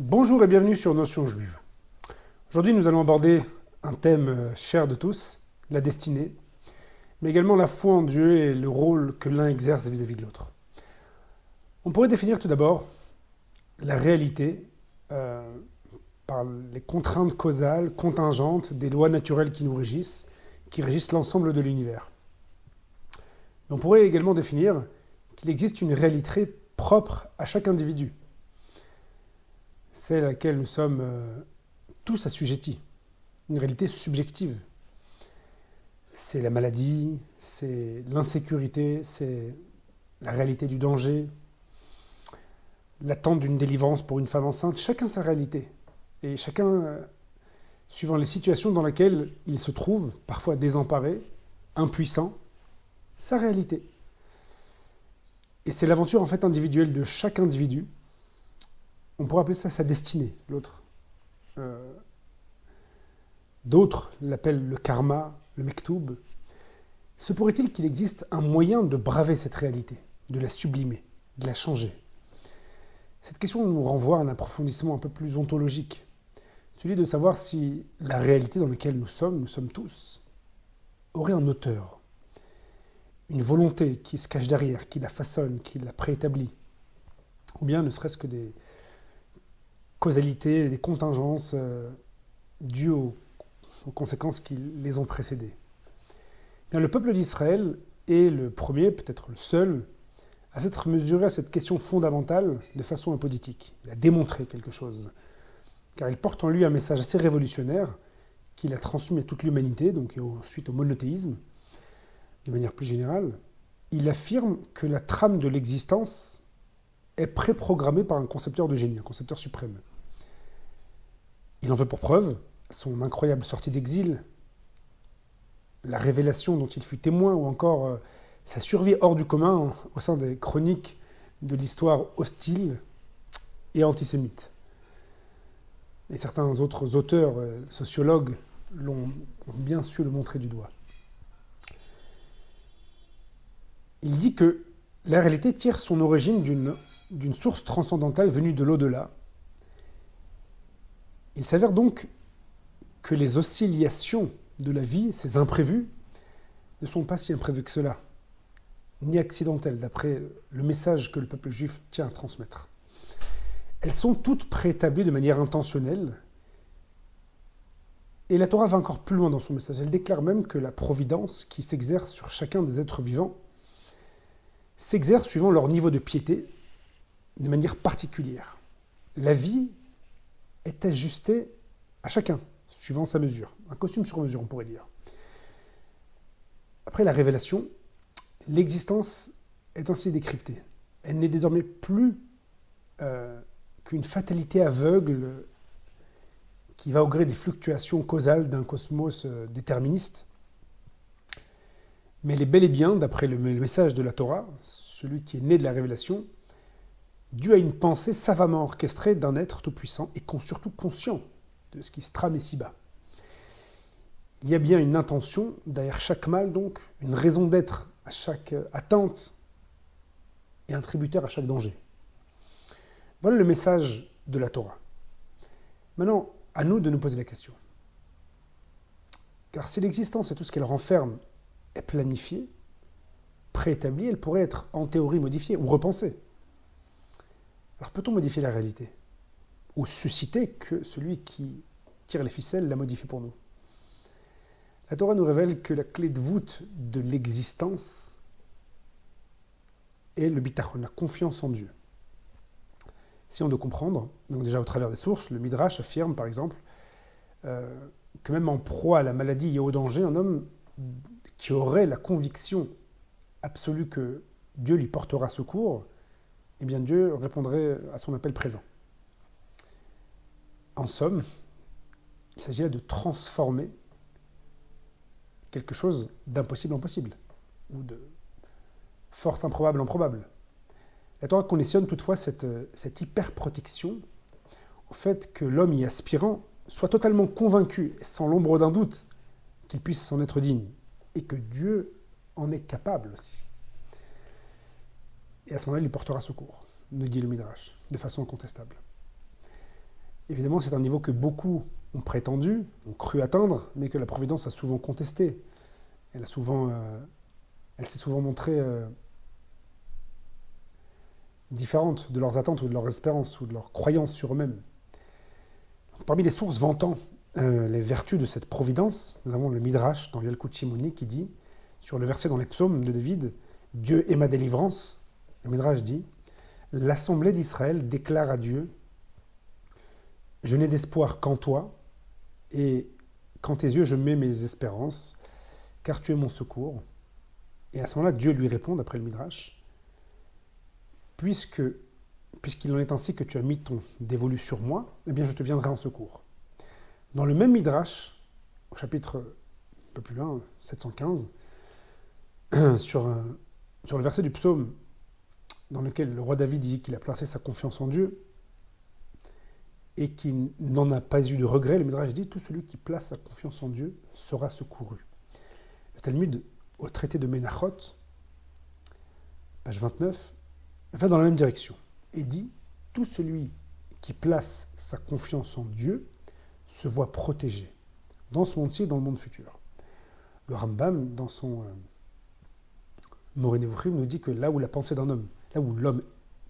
Bonjour et bienvenue sur Notions Juives. Aujourd'hui, nous allons aborder un thème cher de tous, la destinée, mais également la foi en Dieu et le rôle que l'un exerce vis-à-vis de l'autre. On pourrait définir tout d'abord la réalité par les contraintes causales, contingentes des lois naturelles qui nous régissent, qui régissent l'ensemble de l'univers. Mais on pourrait également définir qu'il existe une réalité propre à chaque individu, celle à laquelle nous sommes tous assujettis, une réalité subjective. C'est la maladie, c'est l'insécurité, c'est la réalité du danger, l'attente d'une délivrance pour une femme enceinte. Chacun sa réalité. Et chacun, suivant les situations dans lesquelles il se trouve, parfois désemparé, impuissant, sa réalité. Et c'est l'aventure en fait individuelle de chaque individu. On pourrait appeler ça sa destinée, l'autre. D'autres l'appellent le karma, le mektoub. Se pourrait-il qu'il existe un moyen de braver cette réalité, de la sublimer, de la changer? Cette question nous renvoie à un approfondissement un peu plus ontologique, celui de savoir si la réalité dans laquelle nous sommes tous, aurait un auteur, une volonté qui se cache derrière, qui la façonne, qui la préétablit, ou bien ne serait-ce que des causalités, des contingences dues aux conséquences qui les ont précédées. Bien, le peuple d'Israël est le premier, peut-être le seul, à s'être mesuré à cette question fondamentale de façon apolitique. Il a démontré quelque chose, car il porte en lui un message assez révolutionnaire qu'il a transmis à toute l'humanité, donc ensuite au monothéisme, de manière plus générale. Il affirme que la trame de l'existence est préprogrammée par un concepteur de génie, un concepteur suprême. Il en veut pour preuve son incroyable sortie d'exil, la révélation dont il fut témoin, ou encore sa survie hors du commun au sein des chroniques de l'histoire hostile et antisémite. Et certains autres auteurs, sociologues, ont bien su le montrer du doigt. Il dit que la réalité tire son origine d'une source transcendantale venue de l'au-delà. Il s'avère donc que les oscillations de la vie, ces imprévus, ne sont pas si imprévus que cela, ni accidentelles, d'après le message que le peuple juif tient à transmettre. Elles sont toutes préétablies de manière intentionnelle, et la Torah va encore plus loin dans son message. Elle déclare même que la providence qui s'exerce sur chacun des êtres vivants s'exerce suivant leur niveau de piété, de manière particulière. La vie est ajustée à chacun, suivant sa mesure. Un costume sur mesure, on pourrait dire. Après la révélation, l'existence est ainsi décryptée. Elle n'est désormais plus qu'une fatalité aveugle qui va au gré des fluctuations causales d'un cosmos déterministe. Mais elle est bel et bien, d'après le message de la Torah, celui qui est né de la révélation, dû à une pensée savamment orchestrée d'un être tout-puissant et surtout conscient de ce qui se trame ici-bas. Il y a bien une intention derrière chaque mal, donc, une raison d'être à chaque attente et un tributaire à chaque danger. Voilà le message de la Torah. Maintenant, à nous de nous poser la question. Car si l'existence et tout ce qu'elle renferme est planifiée, préétablie, elle pourrait être en théorie modifiée ou repensée. Alors peut-on modifier la réalité? Ou susciter que celui qui tire les ficelles la modifie pour nous? La Torah nous révèle que la clé de voûte de l'existence est le bitachon, la confiance en Dieu. Si on doit comprendre, donc déjà au travers des sources, le Midrash affirme par exemple que même en proie à la maladie et au danger, un homme qui aurait la conviction absolue que Dieu lui portera secours, eh bien Dieu répondrait à son appel présent. En somme, il s'agit là de transformer quelque chose d'impossible en possible, ou de fort improbable en probable. La Torah conditionne toutefois cette hyper-protection au fait que l'homme y aspirant soit totalement convaincu, sans l'ombre d'un doute, qu'il puisse s'en être digne, et que Dieu en est capable aussi. Et à ce moment-là, il lui portera secours, nous dit le Midrash, de façon incontestable. Évidemment, c'est un niveau que beaucoup ont prétendu, ont cru atteindre, mais que la Providence a souvent contesté. Elle s'est souvent montrée différente de leurs attentes ou de leurs espérances ou de leurs croyances sur eux-mêmes. Parmi les sources vantant les vertus de cette providence, nous avons le Midrash dans Yalkut Shimoni qui dit, sur le verset dans les psaumes de David, « Dieu est ma délivrance », le Midrash dit, « L'assemblée d'Israël déclare à Dieu, je n'ai d'espoir qu'en toi, et qu'en tes yeux je mets mes espérances, car tu es mon secours. » Et à ce moment-là, Dieu lui répond, d'après le Midrash, « Puisqu'il en est ainsi que tu as mis ton dévolu sur moi, eh bien je te viendrai en secours. » Dans le même Midrash, au chapitre un peu plus loin, 715, sur le verset du psaume dans lequel le roi David dit qu'il a placé sa confiance en Dieu et qu'il n'en a pas eu de regret, le Midrash dit « Tout celui qui place sa confiance en Dieu sera secouru ». Le Talmud, au traité de Ménachot, page 29, va dans la même direction et dit « Tout celui qui place sa confiance en Dieu se voit protégé dans ce monde-ci et dans le monde futur. » Le Rambam, dans son Moreh Nevuchim, nous dit que là où la pensée d'un homme, où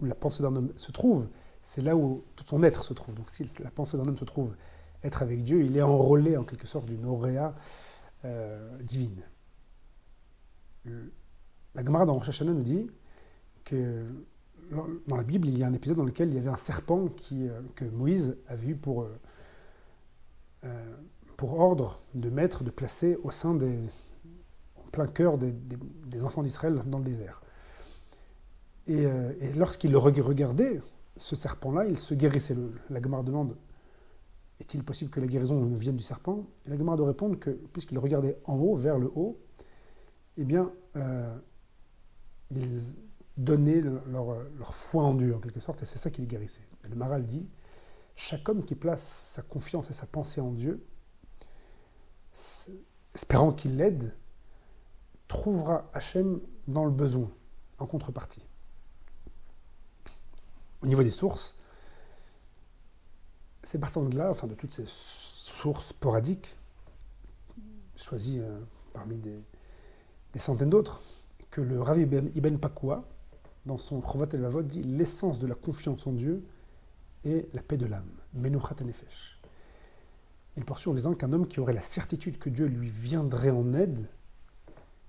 la pensée d'un homme se trouve, c'est là où tout son être se trouve. Donc si la pensée d'un homme se trouve être avec Dieu, il est enrôlé en quelque sorte d'une auréa divine. La Gemara dans Rosh Hashanah nous dit que dans la Bible, il y a un épisode dans lequel il y avait un serpent que Moïse avait eu pour ordre de mettre, de placer au sein en plein cœur des enfants d'Israël dans le désert. Et lorsqu'il le regardait, ce serpent-là, il se guérissait. La Gemara demande, est-il possible que la guérison vienne du serpent? Et la Gemara doit répondre que, puisqu'il regardait en haut, vers le haut, eh bien, ils donnaient leur foi en Dieu, en quelque sorte, et c'est ça qui les guérissait. Et le Maharal dit, chaque homme qui place sa confiance et sa pensée en Dieu, espérant qu'il l'aide, trouvera Hachem dans le besoin, en contrepartie. Au niveau des sources, c'est partant de là, enfin de toutes ces sources sporadiques, choisies parmi des centaines d'autres, que le Rav Ibn Pakoua, dans son Chovat el-Vavot, dit « L'essence de la confiance en Dieu est la paix de l'âme, Menuchat HaNefesh ». Il poursuit en disant qu'un homme qui aurait la certitude que Dieu lui viendrait en aide,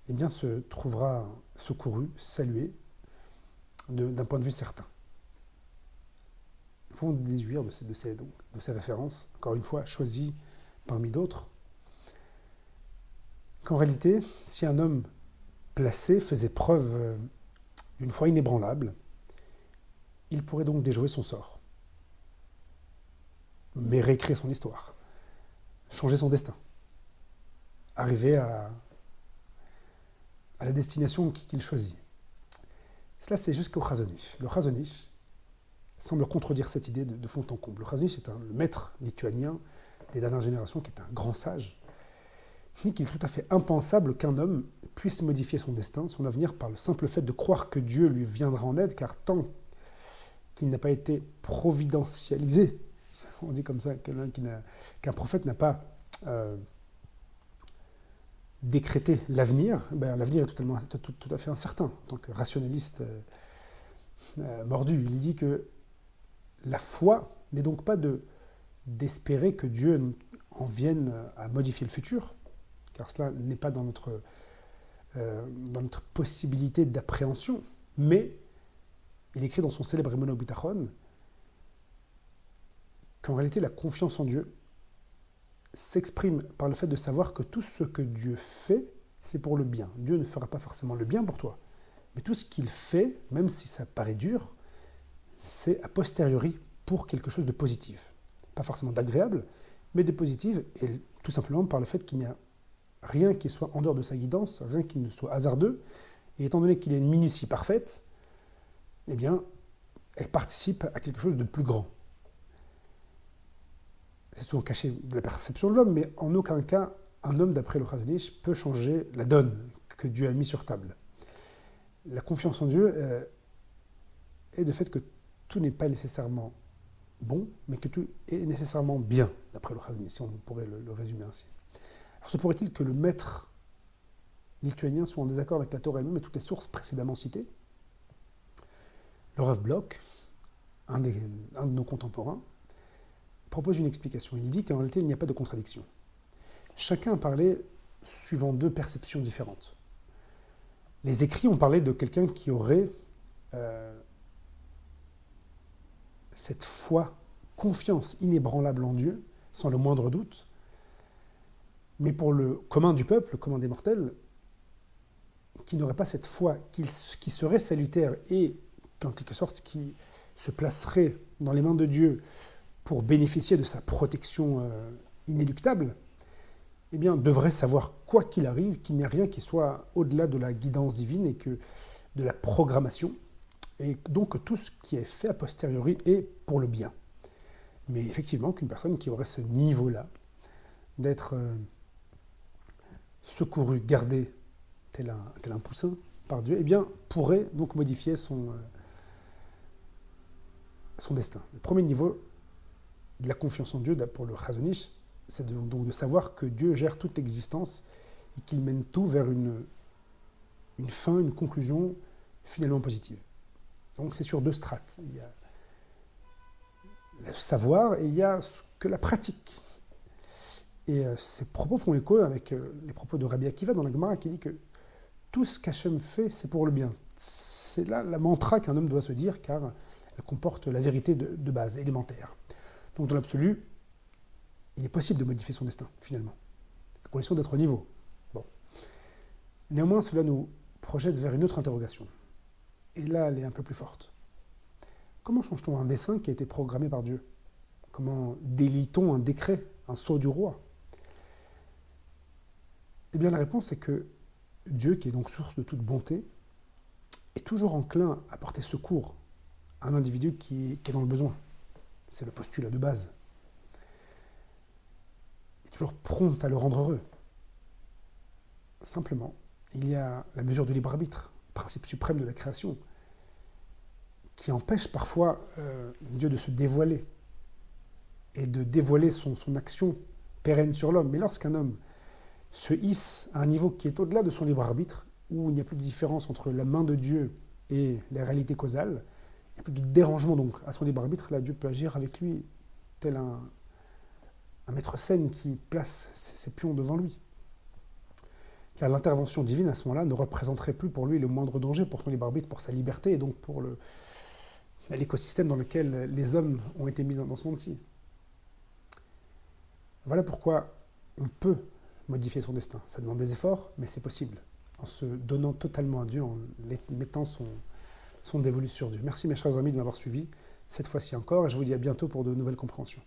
eh bien se trouvera secouru, salué, d'un point de vue certain. Nous pouvons déduire de ces références, encore une fois choisies parmi d'autres, qu'en réalité, si un homme placé faisait preuve d'une foi inébranlable, il pourrait donc déjouer son sort, mais réécrire son histoire, changer son destin, arriver à la destination qu'il choisit. Cela, c'est jusqu'au Chazon Ish. Le Chazon Ish semble contredire cette idée de fond en comble. Le Chazon Ish est le maître lituanien des dernières générations, qui est un grand sage, qui dit qu'il est tout à fait impensable qu'un homme puisse modifier son destin, son avenir, par le simple fait de croire que Dieu lui viendra en aide, car tant qu'il n'a pas été providentialisé, on dit comme ça, qu'un prophète n'a pas décréter l'avenir, l'avenir est tout à fait incertain. En tant que rationaliste mordu, il dit que la foi n'est donc pas d'espérer que Dieu en vienne à modifier le futur, car cela n'est pas dans notre possibilité d'appréhension, mais il écrit dans son célèbre Emunah Ubitachon qu'en réalité la confiance en Dieu s'exprime par le fait de savoir que tout ce que Dieu fait, c'est pour le bien. Dieu ne fera pas forcément le bien pour toi, mais tout ce qu'il fait, même si ça paraît dur, c'est a posteriori pour quelque chose de positif. Pas forcément d'agréable, mais de positif, et tout simplement par le fait qu'il n'y a rien qui soit en dehors de sa guidance, rien qui ne soit hasardeux, et étant donné qu'il y a une minutie parfaite, eh bien, elle participe à quelque chose de plus grand. C'est souvent caché de la perception de l'homme, mais en aucun cas, un homme, d'après le Chazon Ish, peut changer la donne que Dieu a mis sur table. La confiance en Dieu est de fait que tout n'est pas nécessairement bon, mais que tout est nécessairement bien, d'après le Chazon Ish, si on pourrait le résumer ainsi. Alors se pourrait-il que le maître lituanien soit en désaccord avec la Torah elle-même et toutes les sources précédemment citées? Le Rav Bloch, un de nos contemporains, propose une explication. Il dit qu'en réalité, il n'y a pas de contradiction. Chacun a parlé suivant deux perceptions différentes. Les écrits ont parlé de quelqu'un qui aurait cette foi, confiance inébranlable en Dieu, sans le moindre doute. Mais pour le commun du peuple, le commun des mortels, qui n'aurait pas cette foi, qui serait salutaire et, en quelque sorte, qui se placerait dans les mains de Dieu pour bénéficier de sa protection inéluctable, eh bien, devrait savoir, quoi qu'il arrive, qu'il n'y a rien qui soit au-delà de la guidance divine et que de la programmation, et donc que tout ce qui est fait a posteriori est pour le bien. Mais effectivement, qu'une personne qui aurait ce niveau-là, d'être secouru, gardé, tel un poussin par Dieu, eh bien, pourrait donc modifier son destin. Le premier niveau de la confiance en Dieu, pour le Chazon Ish, c'est donc de savoir que Dieu gère toute l'existence et qu'il mène tout vers une fin, une conclusion finalement positive. Donc c'est sur deux strates. Il y a le savoir et il y a ce que la pratique. Et ces propos font écho avec les propos de Rabbi Akiva dans la Gemara qui dit que tout ce qu'Hachem fait, c'est pour le bien. C'est là la mantra qu'un homme doit se dire, car elle comporte la vérité de base, élémentaire. Donc dans l'absolu, il est possible de modifier son destin, finalement, à condition d'être au niveau. Bon. Néanmoins, cela nous projette vers une autre interrogation. Et là, elle est un peu plus forte. Comment change-t-on un dessein qui a été programmé par Dieu? Comment délie-t-on un décret, un sceau du roi? Eh bien, la réponse est que Dieu, qui est donc source de toute bonté, est toujours enclin à porter secours à un individu qui est dans le besoin. C'est le postulat de base. Il est toujours prompt à le rendre heureux. Simplement, il y a la mesure du libre arbitre, principe suprême de la création, qui empêche parfois Dieu de se dévoiler et de dévoiler son action pérenne sur l'homme. Mais lorsqu'un homme se hisse à un niveau qui est au-delà de son libre arbitre, où il n'y a plus de différence entre la main de Dieu et les réalités causales, il n'y a plus de dérangement donc à son libre arbitre, là Dieu peut agir avec lui tel un maître scène qui place ses pions devant lui. Car l'intervention divine à ce moment-là ne représenterait plus pour lui le moindre danger pour son libre arbitre, pour sa liberté et donc pour l'écosystème dans lequel les hommes ont été mis dans ce monde-ci. Voilà pourquoi on peut modifier son destin. Ça demande des efforts, mais c'est possible, en se donnant totalement à Dieu, en mettant son dévolu sur Dieu. Merci mes chers amis de m'avoir suivi, cette fois-ci encore, et je vous dis à bientôt pour de nouvelles compréhensions.